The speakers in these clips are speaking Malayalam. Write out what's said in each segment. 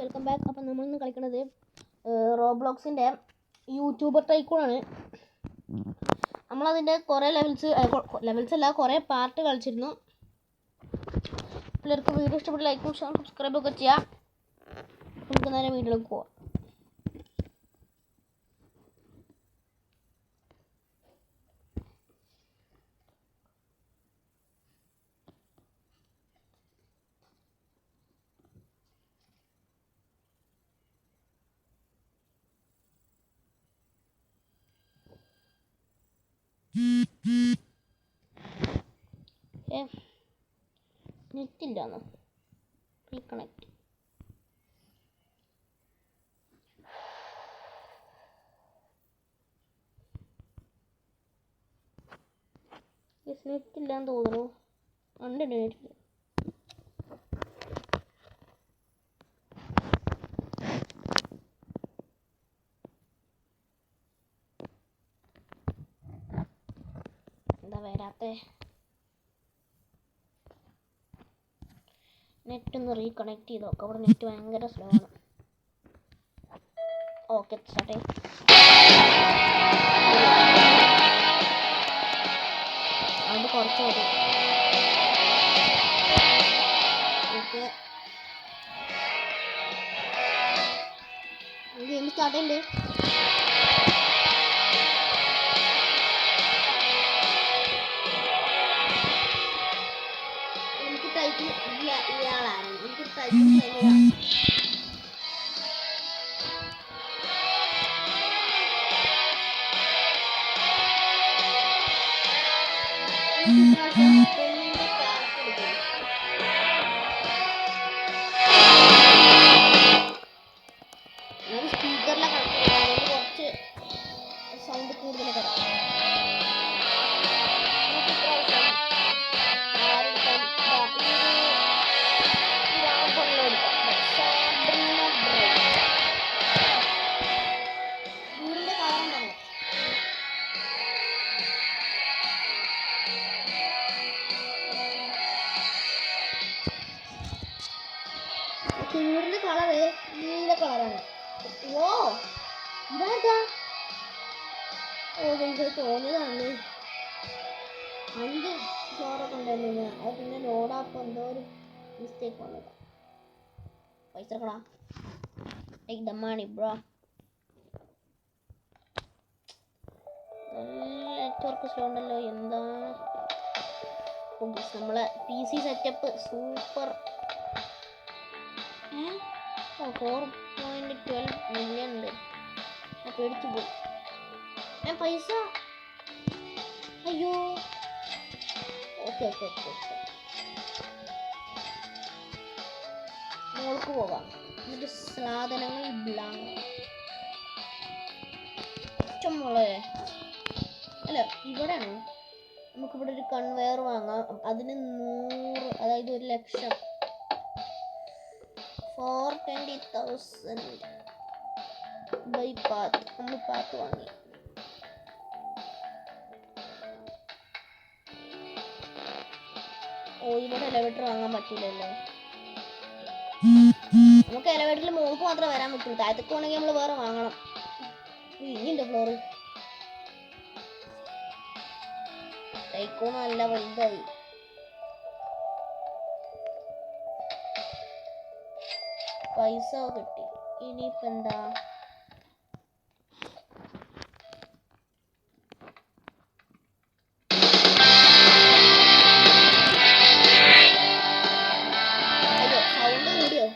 Welcome back. അപ്പം നമ്മളിന്ന് കളിക്കുന്നത് റോബ്ലോക്സിൻ്റെ യൂട്യൂബർ ടൈക്കൂണാണ്. നമ്മളതിൻ്റെ കുറേ ലെവൽസ് അല്ല കുറേ പാർട്ട് കളിച്ചിരുന്നു. പിള്ളേർക്ക് വീഡിയോ ഇഷ്ടപ്പെട്ട ലൈക്കും സബ്സ്ക്രൈബൊക്കെ ചെയ്യാം. നമുക്ക് നേരെ വീഡിയോയിലേക്ക് പോവാം. നെറ്റില്ലാന്നോ? റീകണക്ട്. നെറ്റില്ലാന്ന് തോന്നുന്നു. ഉണ്ട് നെറ്റില്ല. എന്താ വരാത്തെ? നെറ്റ് ഒന്ന് റീകണക്ട് ചെയ്ത് നോക്കാം. അവിടെ നെറ്റ് ഭയങ്കര സ്ലോ ആണ്. ഓക്കെ, സ്റ്റാർട്ട് ചെയ്യും. അത് കുറച്ച് മതി. ഗെയിം സ്റ്റാർട്ട് ചെയ്യണ്ടേ? എനിക്ക് ടൈപ്പ് ഇയാളാണ്. എനിക്ക് ടൈപ്പ് സ്പീക്കറിലെ കണക്ട് കുറച്ച് സൗണ്ട് കൂടുതൽ തരാം. വീടിന്റെ കളറ് നീല കളറാണ്. ഓ ഇതാ എനിക്ക് തോന്നിയതാണ്. 5 ഫ്ലോറൊക്കെ ഉണ്ടായിരുന്നു. അത് പിന്നെ ലോഡാപ്പോൾ എന്തോ ഒരു മിസ്റ്റേക്ക് വന്നതാ. പൈസ കടാ ടേക്ക് ദ മണി ബ്രോ. നല്ല നെറ്റ്വർക്ക് സ്ലോ ഉണ്ടല്ലോ. എന്താണ് നമ്മളെ PC സെറ്റപ്പ് സൂപ്പർ. 4.12 മില്യൺ ഉണ്ട്. ഞാൻ പേടിച്ചു പോയി. ഞാൻ പൈസ അയ്യോ. ഓക്കെ മോൾക്ക് പോകാം. എന്നിട്ട് സാധനങ്ങൾ ഇഷ്ടംപോലെ അല്ല ഇവിടെയാണ്. നമുക്കിവിടെ ഒരു കൺവെയർ വാങ്ങാം. അതിന് 100, അതായത് 1,00,000 for 20,000 ബൈ പാത്ത്. നമ്മൾ പാത്ത് വാങ്ങി. ഓ ഇവിടെ എലവേറ്റർ വാങ്ങാൻ പറ്റില്ലല്ലോ. നമുക്ക് എലവേറ്ററിൽ മുകൾക്ക് മാത്രമേ വരാൻ പറ്റുള്ളൂ. താഴത്തേക്ക് പോകണമെങ്കിൽ നമ്മൾ വേറെ വാങ്ങണം. ഇനിയുണ്ട് ഫ്ലോറ്. ടൈക്കോ നല്ല വലുതായി. പൈസ കിട്ടി. ഇനിയിപ്പോൾ എന്താ? അയ്യോ സൗണ്ട് കൂടിയോ?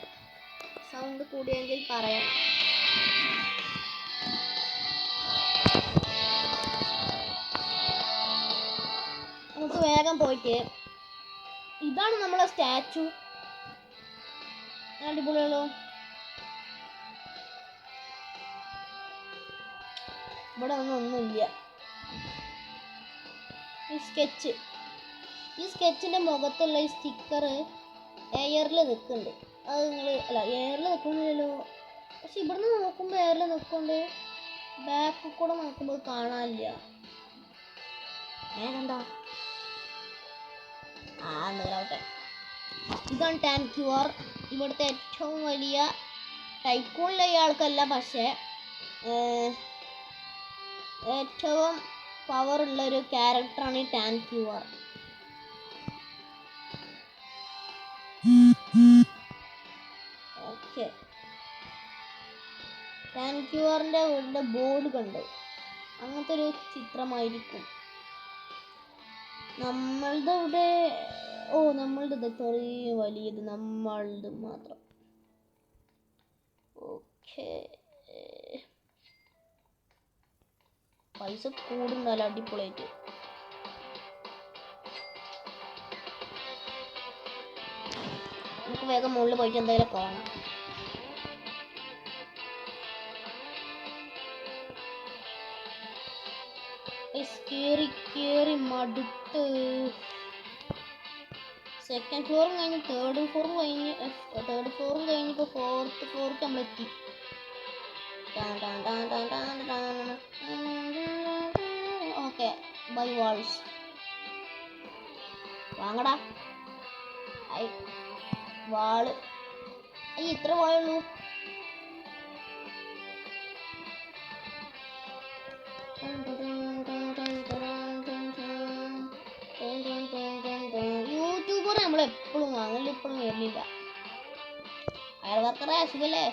സൗണ്ട് കൂടിയെങ്കിൽ പറയാം. നമുക്ക് വേഗം പോയിട്ട് ഇതാണ് നമ്മളെ സ്റ്റാച്ചു. അടിപൊളിയല്ലോ. ഇവിടെ ഒന്നുമില്ല. ഈ സ്കെച്ചിൻ്റെ മുഖത്തുള്ള ഈ സ്റ്റിക്കർ എയറിൽ നിൽക്കുന്നുണ്ട്. അത് എയറിൽ നിൽക്കുന്നില്ലല്ലോ. പക്ഷെ ഇവിടുന്ന് നോക്കുമ്പോൾ എയറിൽ നിൽക്കുന്നുണ്ട്. ബാക്കിൽ കൂടെ നോക്കുമ്പോൾ കാണാനില്ല. എന്താ നീളാവട്ടെ. ഇതാണ് ടാൻ QR. ഇവിടുത്തെ ഏറ്റവും വലിയ ടൈക്കൂണിലെ ഇയാൾക്കല്ല, പക്ഷേ ഏറ്റവും പവർ ഉള്ളൊരു ക്യാരക്ടറാണ് ഈ ടാൻക്യൂർ. ഓക്കെ, ടാൻക്യൂറിൻ്റെ വീടിൻ്റെ ബോർഡ് കണ്ടു. അങ്ങനത്തെ ഒരു ചിത്രമായിരിക്കും. നമ്മളുടെ ഇവിടെ നമ്മളുടെ ഇത്രയും വലിയത് നമ്മളുടെ മാത്രം. ഓക്കെ, പൈസ കൂടുന്നല്ല, അടിപൊളിയായിട്ട്. നമുക്ക് വേഗം മുകളിൽ പോയിട്ട് എന്തെങ്കിലും കാണാം. കേറി മടുത്ത്. സെക്കൻഡ് ഫ്ലോറും കഴിഞ്ഞ് തേർഡ് ഫ്ലോറും കഴിഞ്ഞിപ്പോൾ ഫോർത്ത് ഫ്ലോർക്ക് നമ്മളെത്തി. ഓക്കെ, ബൈ വാൾസ് വാങ്ങടാ. വാള് ഇത്ര വാളുള്ളൂ. യൂട്യൂബർ നമ്മളെപ്പോഴും വാങ്ങല്, ഇപ്പോഴും വരുന്നില്ല. അയൽ വർക്കറെ സുഖല്ലേ?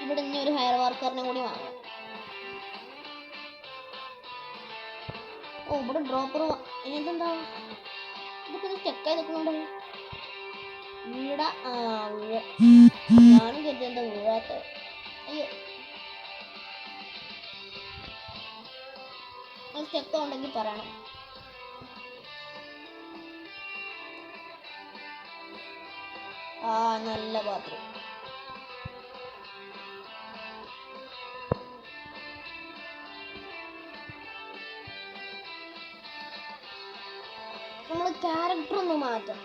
ഇവിടെ ഇനി ഒരു ഹയർ വർക്കറിനെ കൂടി വാങ്ങാം. ഇവിടെ ഡ്രോപ്പർ ഇതെന്താ? ഇതൊക്കെ സ്റ്റെക്കായി നിൽക്കുന്നുണ്ടോ? വീടാ? ഞാനും കരുതി എന്താ വീഴാത്ത. അയ്യോ, സ്റ്റെക്ക് ഉണ്ടെങ്കിൽ പറയണം. നല്ല ബാത്റൂം. നമ്മൾ ക്യാരക്ടർ ഒന്ന് മാറ്റാം.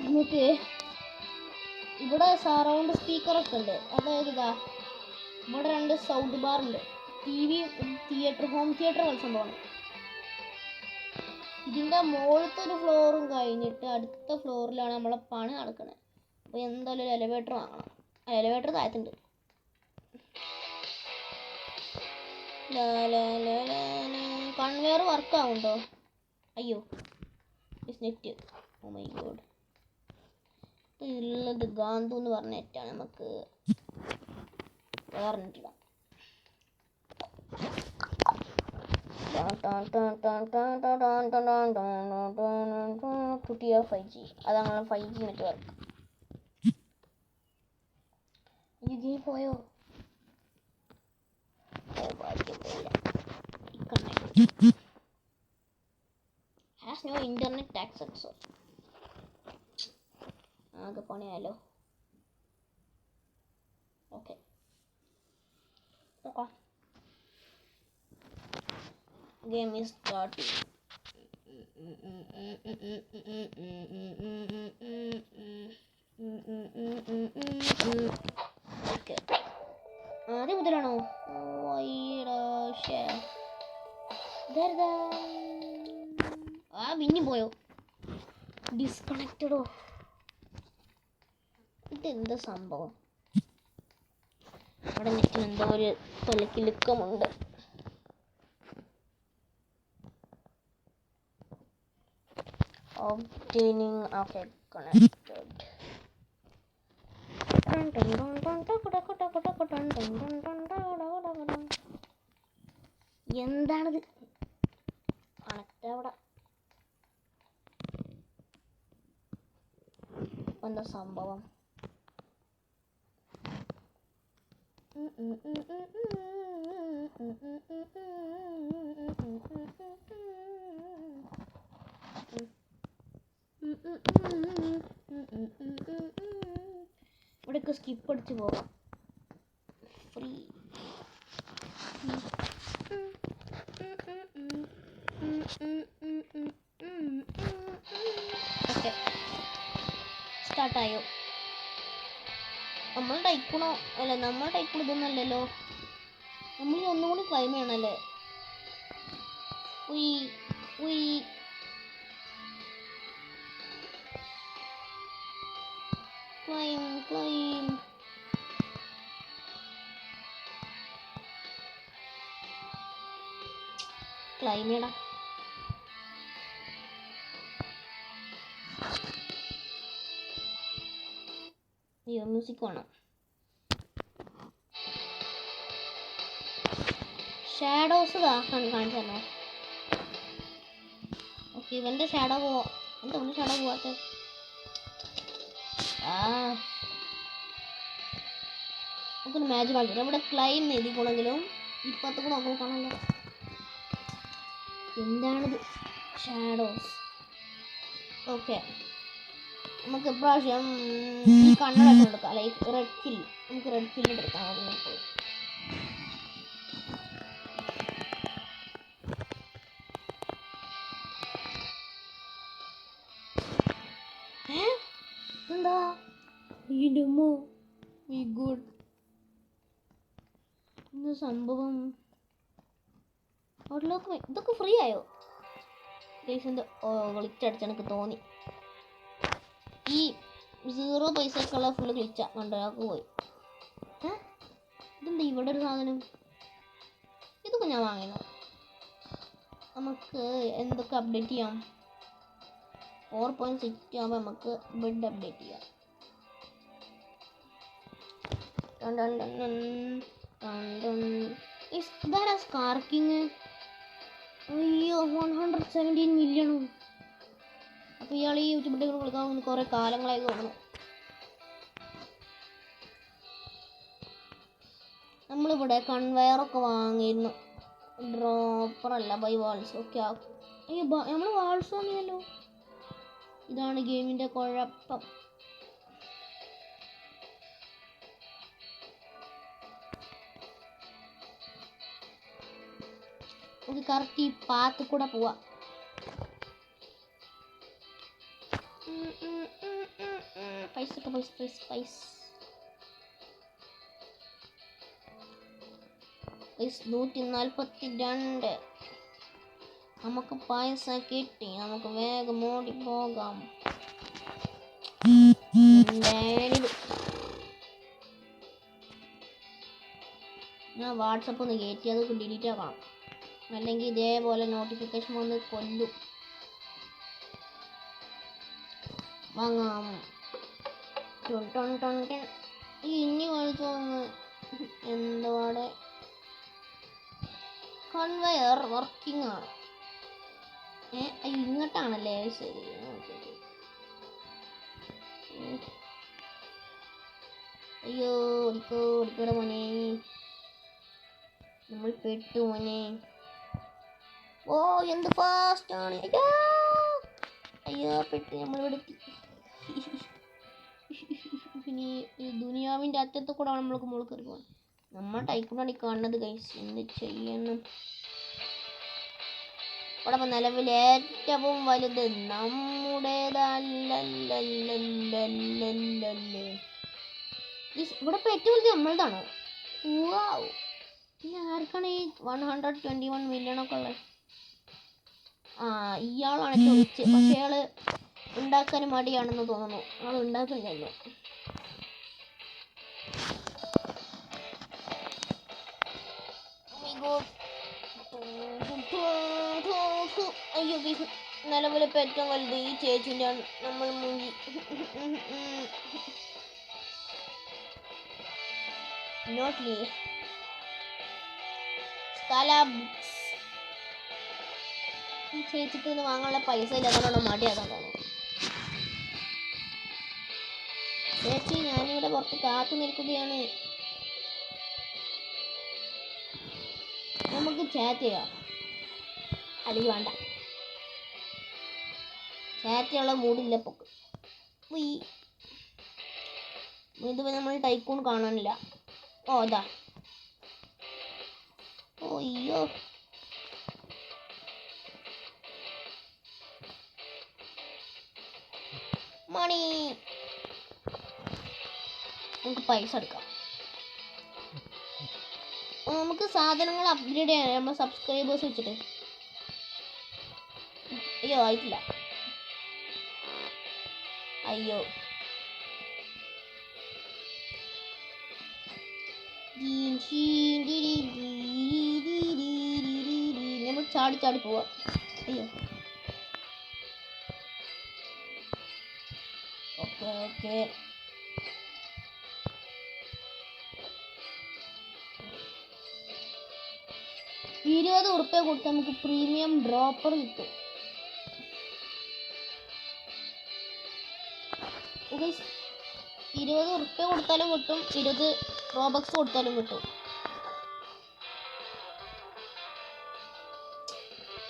നമുക്ക് ഇവിടെ സറൗണ്ട് സ്പീക്കറൊക്കെ ഉണ്ട്. അതായത് ഇവിടെ 2 സൗണ്ട് ബാർ ഉണ്ട്. TV തിയേറ്റർ, ഹോം തിയേറ്റർ പോലെ സംഭവമാണ്. ഇതിൻ്റെ മുകളിലത്തെ ഒരു ഫ്ലോറും കഴിഞ്ഞിട്ട് അടുത്ത ഫ്ലോറിലാണ് നമ്മളെ പണി നടക്കുന്നത്. അപ്പോൾ എന്തായാലും ഒരു എലിവേറ്റർ വാങ്ങണം. എലിവേറ്റർ താഴത്തുണ്ട്. കൺവെയർ വർക്ക് ആവുന്നുണ്ടോ? അയ്യോ, നെറ്റ്. Oh my God. ഉള്ളത് ഗാന്ധു എന്ന് പറഞ്ഞ നെറ്റാണ്. നമുക്ക് വേറെ നെറ്റിടാം. പുതിയ 5G, അതാണ് 5G നെറ്റ്വർക്ക്. ഇതിൽ പോയോ? Has no internet access. ആകെ പണിയാലോ. Okay, game is starting. Okay, ആദ്യം മുതലാണോ? പിന്നെയും പോയോ? ഡിസ്കണക്റ്റഡോ? ഇതെന്താ സംഭവം? അവിടെ നെറ്റിന് എന്തോ ഒരു തലക്കിലുക്കമുണ്ട്. Obtaining, okay, connected. എന്താണത്? കണക്റ്റ് അവിടെ എന്താ സംഭവം? ഇവിടെയൊക്കെ സ്കിപ്പ് അടിച്ച് പോകാം. ഫ്രീ. ഓക്കെ, സ്റ്റാർട്ടായോ? നമ്മൾ ടൈക്കൂണോ? അല്ല, നമ്മൾ ടൈക്കൂൺ ഇതൊന്നല്ലല്ലോ. നമ്മൾ ഒന്നുകൂടി ക്ലൈം ചെയ്യണല്ലേ? ക്ലൈം. ക്ലൈമിടാ. അയ്യോ മ്യൂസിക് വേണം. ഷാഡോസ് കാണിച്ചു തരണോ? ഓക്കെ ഇവൻ്റെ ഷാഡോ പോവാ. എന്താ ഒന്ന് ഷാഡോ പോവാത്ത? നമുക്കൊരു മാച്ച് കാണിച്ചു. ഇവിടെ ക്ലൈം എഴുതിക്കണമെങ്കിലും ഇപ്പത്തെ കൂടെ നമുക്ക് കാണാമല്ലോ. എന്താണിത്? ഷാഡോസ്. ഓക്കെ നമുക്ക് ഇപ്രാവശ്യം ഈ കണ്ണട എടുക്കാം. Like red kill. നമുക്ക് റെഡ് കില്ല് എടുക്കാം. എന്താ ഗുഡ് എന്താ സംഭവം? അവിടെയൊക്കെ ഇതൊക്കെ ഫ്രീ ആയോ? എന്താ ഗ്ലിച്ച് എനിക്ക് തോന്നി. ഈ 0 പൈസക്കുള്ള ഫുള്ള് ഗ്ലിച്ചാ. കണ്ടൊരാൾക്ക് പോയി. ഇതെന്താ ഇവിടെ ഒരു സാധനം? ഇതൊക്കെ ഞാൻ വാങ്ങിയോ? നമുക്ക് എന്തൊക്കെ അപ്ഡേറ്റ് ചെയ്യാം? 4.6 ആകുമ്പോൾ നമുക്ക് ബെഡ് അപ്ഡേറ്റ് ചെയ്യാം. ഇതാരാ സ്കാർക്കിങ്? അയ്യോ 117 മില്യണോ? അപ്പോൾ ഇയാൾ ഈ യൂട്യൂബിൽ കളിക്കാൻ കുറേ കാലങ്ങളായി തോന്നുന്നു. നമ്മളിവിടെ കൺവെയറൊക്കെ വാങ്ങിയിരുന്നു. ഡ്രോപ്പറല്ല ബൈ വാൾസ്. ഓക്കെ അയ്യോ നമ്മൾ വാൾസ് വാങ്ങിയല്ലോ. ഇതാണ് ഗെയിമിൻ്റെ കുഴപ്പം. നമുക്ക് കറക്റ്റ് ഈ പാത്ത് കൂടെ പോവാം. പൈസ 142. നമുക്ക് പൈസ കിട്ടി. നമുക്ക് വേഗം ഓടി പോകാം. ഞാൻ വാട്സപ്പ് ഒന്ന് കയറ്റി അതൊക്കെ ഡിലീറ്റ് ആക്കണം. അല്ലെങ്കിൽ ഇതേപോലെ നോട്ടിഫിക്കേഷൻ വന്ന് കൊല്ലും. വാങ്ങാം. ഇനി കളിച്ചു എന്താണ്? കൺവെയർ വർക്കിംഗ് ആണ്. ഇങ്ങോട്ടാണല്ലേ? ശരി. അയ്യോ ഓടിക്കോടെ മോനെ. നമ്മൾ പെട്ടു മോനെ. ഓ എന്ത് ഫാസ്റ്റ് ആണ്. അയ്യോ പെട്ട് നമ്മളിവിടെ എത്തി. പിന്നെ ഈ ദുനിയാവിൻ്റെ അറ്റത്ത് കൂടെ നമ്മൾക്ക് മുകളിൽ കയറി പോകണം. നമ്മൾ ടൈക്കൂടാണ് ഈ കാണുന്നത് ഗൈസ്. എന്ത് ചെയ്യണം? ഇവിടെ ഇപ്പം നിലവിൽ ഏറ്റവും വലുത് നമ്മുടേതല്ലല്ലേ. ഇവിടെ ഇപ്പം ഏറ്റവും വലുത് നമ്മളതാണോ? പിന്നെ ആർക്കാണ് ഈ 121 മില്യണൊക്കെ ഉള്ളത്? ഇയാളാണ് ചോദിച്ച്. പക്ഷെ അയാൾ ഉണ്ടാക്കാൻ മടിയാണെന്ന് തോന്നുന്നു. ആൾ ഉണ്ടാക്കുന്നില്ലല്ലോ. അയ്യോ നിലവിലിപ്പോൾ ഏറ്റവും വലുത് ഈ ചേച്ചിൻ്റെ ആണ്. നമ്മൾ മുങ്ങി. നോട്ട്ലി ഈ ചേച്ചിക്ക് ഒന്ന് വാങ്ങാനുള്ള പൈസ ഇല്ല. അതുകൊണ്ടാണ് മടിയാക്കാൻ തോന്നുന്നു. ചേച്ചി ഞാനിവിടെ പുറത്ത് കാത്തു നിൽക്കുകയാണ്. നമുക്ക് ചാറ്റ് ചെയ്യാം. അല്ലെങ്കിൽ വേണ്ട, ചാറ്റ് ചെയ്യാനുള്ള മൂടില്ല പൊക്ക്. ഇതിപ്പോൾ നമ്മൾ ടൈക്കൂൺ കാണാനില്ല. അതാ. അയ്യോ മണി. നമുക്ക് പൈസ എടുക്കാം. നമുക്ക് സാധനങ്ങൾ അപ്ഗ്രേഡ് ചെയ്യാൻ നമ്മൾ സബ്സ്ക്രൈബേഴ്സ് വെച്ചിട്ട്. അയ്യോ ആയിട്ടില്ല. അയ്യോ നമ്മൾ ചാടി ചാടി പോവാ. അയ്യോ ഓക്കെ ഓക്കെ. $20 കൊടുത്ത് നമുക്ക് പ്രീമിയം ഡ്രോപ്പർ കിട്ടും. $20 കൊടുത്താലും കിട്ടും, 20 റോബക്സ് കൊടുത്താലും കിട്ടും.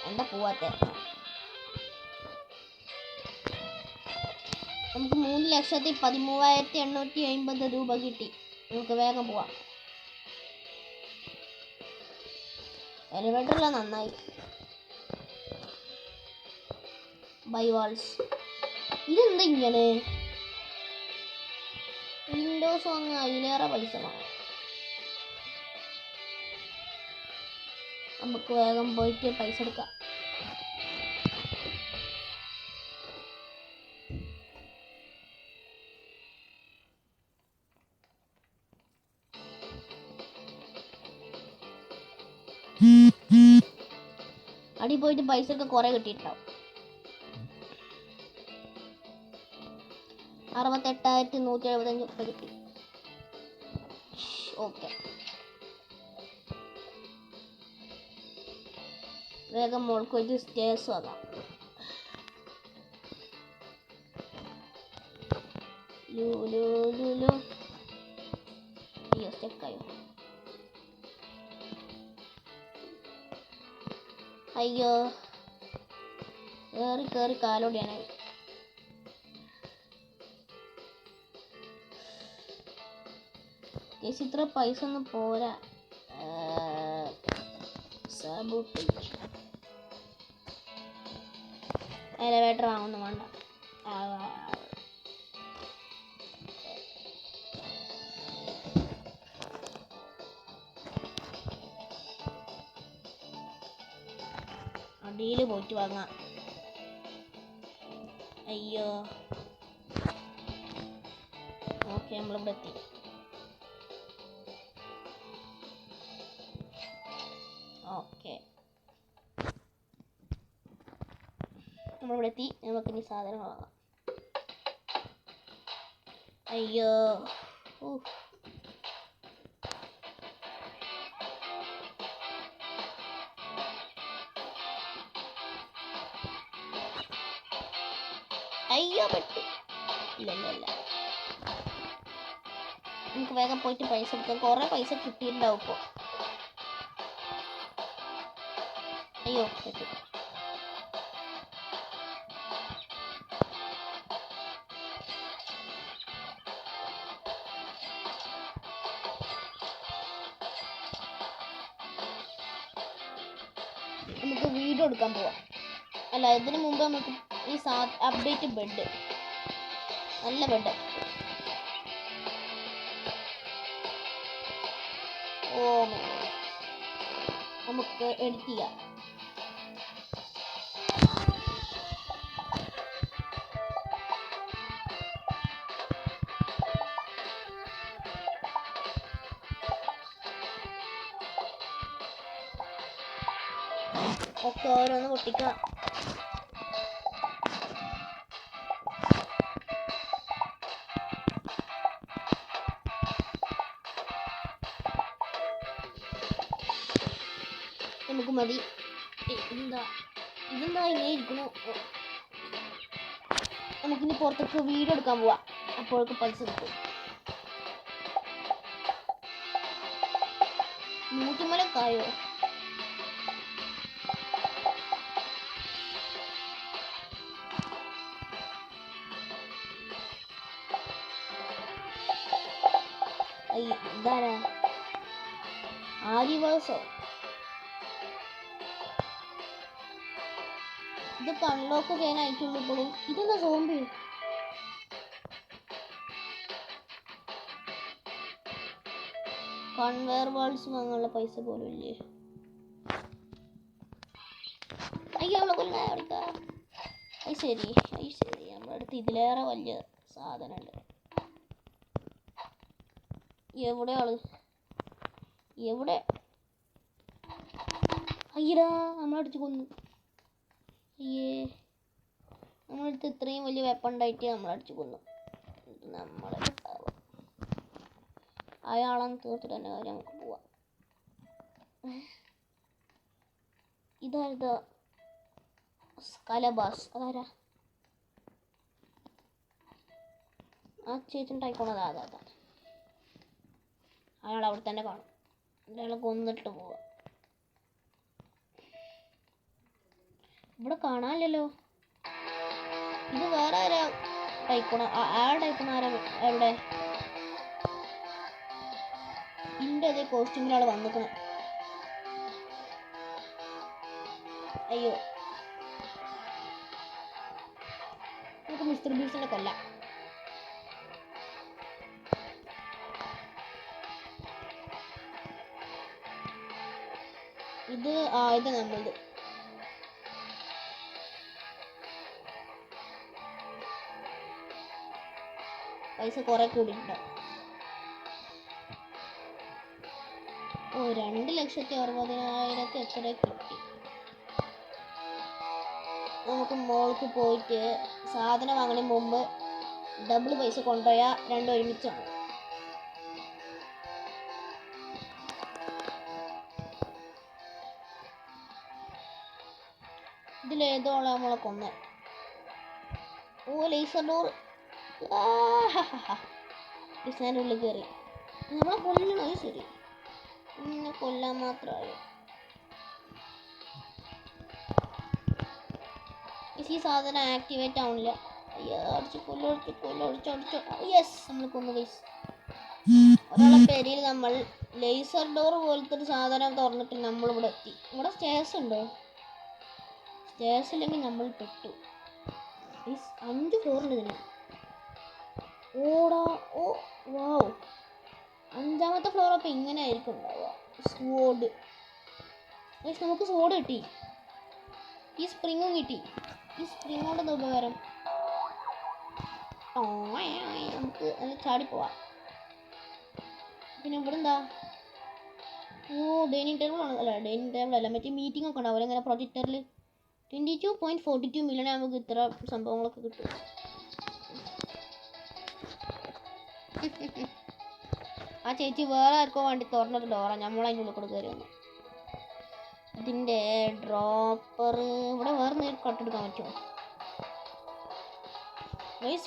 എന്താ പോവാത്തെ? നമുക്ക് 3,13,850 രൂപ കിട്ടി. നമുക്ക് വേഗം പോവാം. എലിവേറ്ററില്ല, നന്നായി. Buy walls. ഇതെന്താ ഇങ്ങനെ? വിൻഡോസ് വാങ്ങാൻ അതിലേറെ പൈസ വേണം. നമുക്ക് വേഗം പോയിട്ട് പൈസ എടുക്കാം. അടി പോയിട്ട് പൈസ ഒക്കെ കുറെ കിട്ടിയിട്ടുണ്ടാവും. 68,175 കിട്ടി. ഓക്കെ, വേഗം മോൾക്ക് പോയിട്ട് സ്റ്റേഴ്സ് വാങ്ങാം. അയ്യോ സ്റ്റെക്കായോ. അയ്യോ കയറി കയറി കാലോടിയാനായി. ഇത്ര പൈസ ഒന്നും പോരാ. എലവേറ്റർ വാങ്ങൊന്നും വേണ്ട. അടിയിൽ പോയിട്ട് വാങ്ങാം. അയ്യോ ഓക്കെ, നമ്മളിവിടെ എത്തി. ഓക്കെ, നമ്മളിവിടെ എത്തി. നമുക്കിനി സാധനങ്ങൾ വാങ്ങാം. അയ്യോ അയ്യോ പെട്ടു. ഇല്ല, നമുക്ക് വേഗം പോയിട്ട് പൈസ എടുക്കാം. കുറെ പൈസ കിട്ടിയിട്ടുണ്ടാവും ഇപ്പോൾ. അയ്യോ പെട്ടു. നമുക്ക് വീഡിയോ എടുക്കാൻ പോവാം. അല്ല, ഇതിനു മുമ്പ് നമുക്ക് ഈ അപ്ഡേറ്റ് ബെഡ്, നല്ല ബെഡ്. ഓ നമുക്ക് എഡിറ്റ് ചെയ്യാം. ഒക്കെ ഓരോന്ന് പൊട്ടിക്കാം. നമുക്ക് മതി. ഇതെന്താ ഇങ്ങനെ ഇരിക്കണു? നമുക്കിനി പുറത്തേക്ക് വീഡിയോ എടുക്കാൻ പോവാം. അപ്പോഴേക്ക് പൈസ കിട്ടും. 100 ആയോ? ഇതാരാ? ആദിവാസോ? ഇതൊക്കെ അൺലോക്ക് ചെയ്യാനായിട്ടുള്ളൂ ഇപ്പോഴും. ഇതെന്താ സോംബി? കൺവെയർ വാൾസ് വാങ്ങാനുള്ള പൈസ പോലും ഇല്ലേ? അയ്യോ അവളെ കൊല്ലാൻ എടുക്കാം. അത് ശരി നമ്മുടെ അടുത്ത് ഇതിലേറെ വലിയ സാധനമുണ്ട്. എവിടെ ആള്? എവിടെ? അയ്യടാ, നമ്മളടിച്ച് കൊന്നു. അയ്യേ, നമ്മളടുത്ത് ഇത്രയും വലിയ വെപ്പൺ ഉണ്ടായിട്ട് നമ്മളടിച്ച് കൊന്നു. നമ്മളെ അയാളെന്ന് തീർത്തിട്ട് തന്നെ കാര്യം, നമുക്ക് പോവാം. ഇതായത് സ്കലബാസ്. അതാരാ? ആ ചേച്ചിണ്ടായിക്കോണതാ. അതാ അയാൾ അവിടെ തന്നെ കാണും. അയാളെ കൊന്നിട്ട് പോവാം. ഇവിടെ കാണാനില്ലല്ലോ. ഇത് വേറെ ആരാ ടൈക്കോണ? അയാൾ ടൈക്കോണ ആരാ? എവിടെ? ഇന്റെ അതേ കോസ്റ്റ്യൂമിൽ വന്നിക്കണം. അയ്യോ, നമുക്ക് മിസ്റ്റർ ബീസ്റ്റിനെ കൊല്ലാം. ഇത് നമ്മളത്. പൈസ കുറെ കൂടിയിട്ടുണ്ടോ? 2,60,60,000 എത്ര കിട്ടി? നമുക്ക് മോൾക്ക് പോയിട്ട് സാധനം വാങ്ങുന്നതിന് മുമ്പ് ഡബിൾ പൈസ കൊണ്ടുപോയാൽ രണ്ടും ഒരുമിച്ചാണ്. ഇതിലേതോളെ നമ്മളെ കൊന്ന? ഓ, ലേസർ ഡോർ. ഡിസൈൻ്റെ ഉള്ളിൽ കയറി നമ്മളെ കൊല്ലണം. ശരി, പിന്നെ കൊല്ലാൻ മാത്രമായോ? ഈ സാധനം ആക്ടിവേറ്റ് ആവണില്ല. അയ്യോ, അടിച്ചു. യെസ്, നമ്മൾ കൊന്നു ഗൈസ്. ഒരാളെ പേരിൽ നമ്മൾ ലേസർ ഡോർ പോലത്തെ ഒരു സാധനം തുറന്നിട്ട് നമ്മളിവിടെ എത്തി. ഇവിടെ സ്റ്റേഴ്സ് ഉണ്ടോ? സ്റ്റേഴ്സ് ഇല്ലെങ്കിൽ നമ്മൾ പെട്ടു. 5 ഫ്ലോർ ഉണ്ട് ഇതിന്. ഓടാ. ഓ വാവ്, 5ാമത്തെ ഫ്ലോർ. അപ്പം ഇങ്ങനെ ആയിരിക്കും ഉണ്ടാവുക. സ്വോർഡ്. നമുക്ക് സ്വോർഡ് കിട്ടി. ഈ സ്പ്രിങ്ങും കിട്ടി. ഈ സ്പ്രിങ് കൊണ്ട് ഉപകാരം. നമുക്ക് ചാടിപ്പോവാം. പിന്നെ ഇവിടെ എന്താ? ഓ, ഡൈനിങ് ടേബിൾ ആണ്. അല്ല, ഡൈനിങ് ടേബിൾ അല്ല, മറ്റേ മീറ്റിംഗ് ഒക്കെ ഉണ്ടാവില്ല ഇങ്ങനെ പ്രൊജക്ടറിൽ. 22.42 മില്യൺ നമുക്ക് ഇത്ര സംഭവങ്ങളൊക്കെ കിട്ടും. ആ ചേച്ചി വേറെ ആർക്കോ വേണ്ടി തുറന്നൊരു ഡോറാണ്. നമ്മളതിൻ്റെ ഉള്ളിൽ കൂടെ കയറി വന്നു. ഇതിൻ്റെ ഡ്രോപ്പർ ഇവിടെ വേറെ നേരം കട്ടെടുക്കാൻ പറ്റുമോ?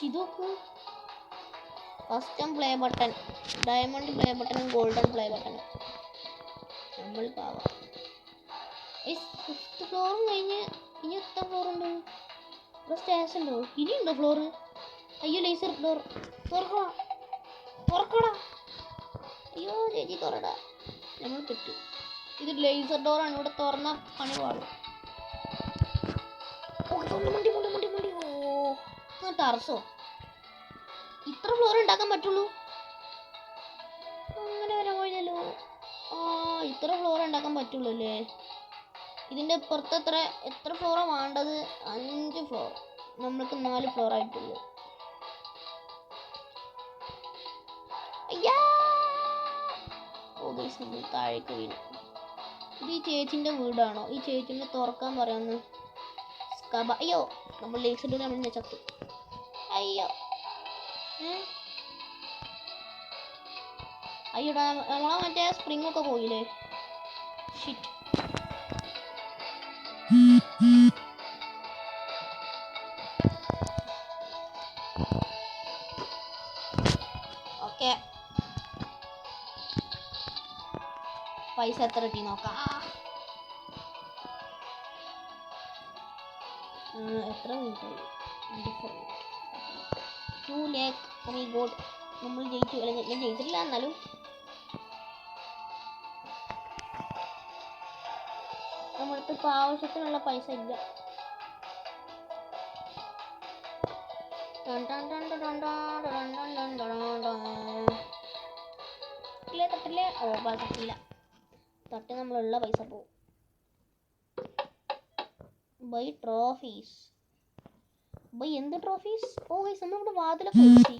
ഇത് നോക്കൂ. Custom play button, diamond play ബട്ടണും ഗോൾഡൻ പ്ലേ ബട്ടണും. നമ്മൾ പാവാം. 5th ഫ്ലോറും കഴിഞ്ഞ് ഇനി എത്ര ഫ്ലോറുണ്ട്? ഇവിടെ സ്റ്റേഴ്സ് ഉണ്ടോ? ഇനിയുണ്ടോ ഫ്ലോറ്? അയ്യോ, ലേസർ ഡോർ. തുറക്കടാ. അയ്യോ ചേച്ചി, തുറടാ. നമ്മൾ പെട്ടു. ഇത് ലേസർ ഡോറാണ്. ഇവിടെ തുറന്ന പണി പാടും. ഓ, ടർസോ. ഇത്ര ഫ്ലോർ ഉണ്ടാക്കാൻ പറ്റുള്ളൂ? അങ്ങനെ വരാൻ കഴിഞ്ഞല്ലോ. ഇത്ര ഫ്ലോർ ഉണ്ടാക്കാൻ പറ്റുള്ളൂ അല്ലേ? ഇതിൻ്റെ പുറത്ത് എത്ര ഫ്ലോറാണ് വേണ്ടത്? 5 ഫ്ലോർ. നമ്മൾക്ക് 4 ഫ്ലോർ ആയിട്ടുള്ളൂ. അയ്യാ, ഓ ഗൈസ്, നമ്മൾ താഴേക്ക് വീണു. ഇത് ഈ ചേച്ചിൻ്റെ വീടാണോ? ഈ ചേച്ചിനെ തുറക്കാൻ പറയാമെന്ന്. അയ്യോ, നമ്മൾ ലേക്സിട്ട് നമ്മൾ ചത്തു. അയ്യോ, അയ്യോടാ, നമ്മളെ മറ്റേ സ്പ്രിങ് ഒക്കെ പോയില്ലേ? ഷിറ്റ്. ഓക്കെ, പൈസ എത്ര കിട്ടി നോക്കാം. എത്ര minute? 2 lakh. Oh my God, നമ്മൾ ജയിച്ചു. അല്ല, ഞാൻ ജയിച്ചിട്ടില്ല. എന്നാലും നമ്മൾക്ക് ഇപ്പോൾ ആവശ്യത്തിനുള്ള പൈസ ഇല്ല. തട്ടില്ലേ? ഓ, തട്ടില്ല. തട്ടി നമ്മളുള്ള പൈസ പോവും. Buy trophies. ബൈ എന്ത് ട്രോഫീസ്? ഓ ഗൈസ്, നമ്മളിവിടെ വാതിലൊക്കെ വെച്ച്.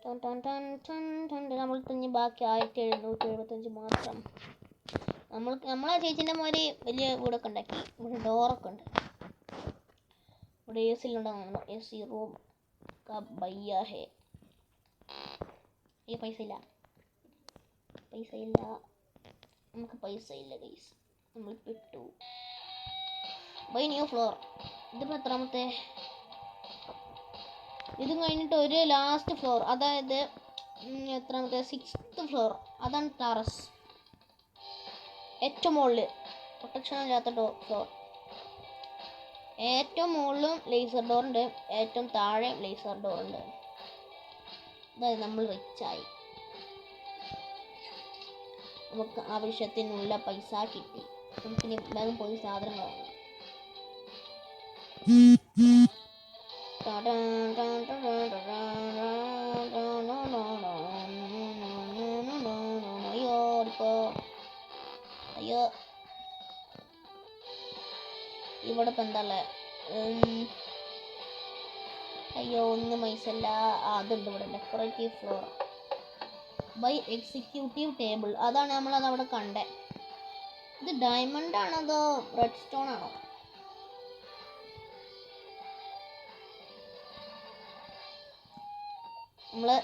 നമ്മൾ തന്നെ ബാക്കി 1775 മാത്രം. നമ്മളെ ചേച്ചീൻ്റെ മോര് വലിയ വീടൊക്കെ ഉണ്ടാക്കി. ഇവിടെ ഡോറൊക്കെ ഉണ്ട്. ഇവിടെ AC ഉണ്ടാകുന്നു. AC റൂം ഭയ്യ ഹേ. ഈ പൈസ ഇല്ല, നമുക്ക് പൈസ ഇല്ല ഗൈസ്. നമ്മൾ പെട്ടു. Buy new floor. ഇതിപ്പോൾ എത്രാമത്തെ? ഇതും കഴിഞ്ഞിട്ട് ഒരു ലാസ്റ്റ് ഫ്ലോർ, അതായത് എത്രാമത്തെ? 6th floor. അതാണ് ടെറസ്. ഏറ്റവും മുകളിൽ പ്രൊട്ടക്ഷൻ ഇല്ലാത്ത ഫ്ലോർ. ഏറ്റവും മുകളിലും ലേസർ ഡോർ ഉണ്ട്, ഏറ്റവും താഴെ ലേസർ ഡോർ ഉണ്ട്. അതായത് നമ്മൾ റിച്ചായി. നമുക്ക് ആവശ്യത്തിനുള്ള പൈസ കിട്ടി. നമുക്കിനി വേഗം പോയി സാധനങ്ങൾ വാങ്ങാം. അയ്യോ, ഇവിടെ ഇപ്പം എന്താ ഉള്ളത്? അയ്യോ, ഒന്നും പൈസല്ല. അതുണ്ട് ഇവിടെ, decorative floor buy executive table. അതാണ് നമ്മളത് അവിടെ കണ്ടേ. ഇത് ഡയമണ്ട് ആണോ അതോ റെഡ് സ്റ്റോൺ ആണോ? നമ്മള്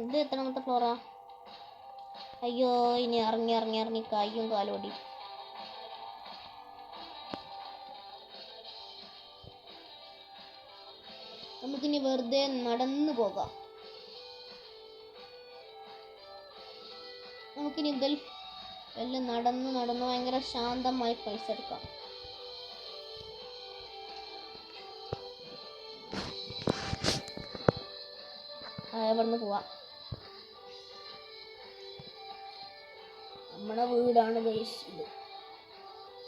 ഇത് എത്രാമത്തെ ഫ്ലോറാ? അയ്യോ, ഇനി ഇറങ്ങി കയ്യും കാലോടി. നമുക്കിനി വെറുതെ നടന്നു പോകാം. നമുക്കിനി ഇതിൽ എല്ലാം നടന്ന് ഭയങ്കര ശാന്തമായി പൈസ എടുക്കാം. ഇവിടുന്ന് പോവാം. നമ്മുടെ വീടാണ് ഗൈസ് ഇത്.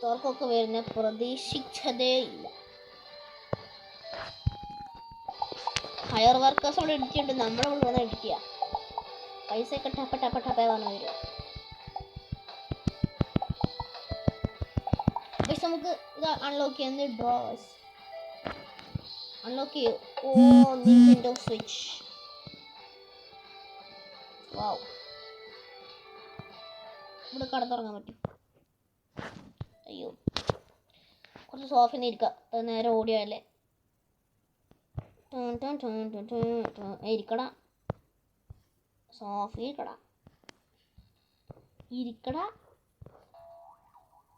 തുറക്കൊക്കെ വരുന്ന പ്രതീക്ഷിച്ചതേ ഇല്ല. ഹയർ വർക്കേഴ്സ് അവിടെ എഡിറ്റ് ചെയ്തിട്ട് നമ്മുടെ വീട് വന്ന് എഡിറ്റ് ചെയ്യാം. പൈസ ഒക്കെ ടപ്പ വന്ന് വരും. പക്ഷെ നമുക്ക് ഇത് അൺലോക്ക് ചെയ്യാൻ ഡ്രോസ് അൺലോക്ക് ചെയ്യും. ഓ, നിന്റെൻഡോ സ്വിച്ച്. വാവ്, ഇവിടെ കടത്തുറങ്ങാൻ പറ്റും. അയ്യോ, കുറച്ച് സോഫയിൽ നിന്ന് ഇരിക്കാം. നേരെ ഓടിയാലേ ഇരിക്കടാ, സോഫയിൽ ഇരിക്കടാ.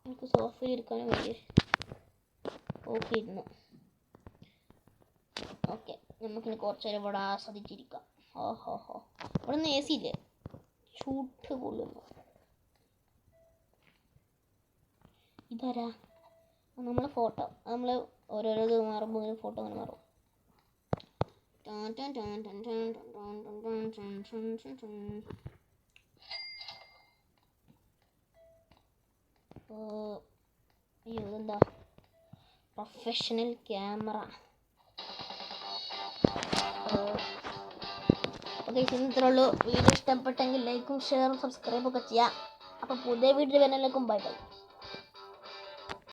എനിക്ക് സോഫയിൽ ഇരിക്കാനും വലിയ ഓക്കെ ഇരുന്നു. ഓക്കെ, നമുക്കിനി കുറച്ച് നേരം ഇവിടെ ആസ്വദിച്ചിരിക്കാം. ഓഹോ, ഇവിടെ നിന്ന് AC ഇല്ലേ? ചൂട്ട് കൊള്ളുന്നു. ഇതാരാ? നമ്മളെ ഫോട്ടോ. നമ്മൾ ഓരോരോ ഇത് മാറുമ്പോൾ ഇങ്ങനെ ഫോട്ടോ അങ്ങനെ മാറും. അയ്യോ, ഇതെന്താ? Professional camera. ഓക്കെ, ഇത്രേ ഉള്ളൂ. വീഡിയോ ഇഷ്ടപ്പെട്ടെങ്കിൽ ലൈക്കും ഷെയറും സബ്സ്ക്രൈബൊക്കെ ചെയ്യാം. അപ്പോൾ പുതിയ വീഡിയോ വരുന്നതിലേക്കും ബൈ.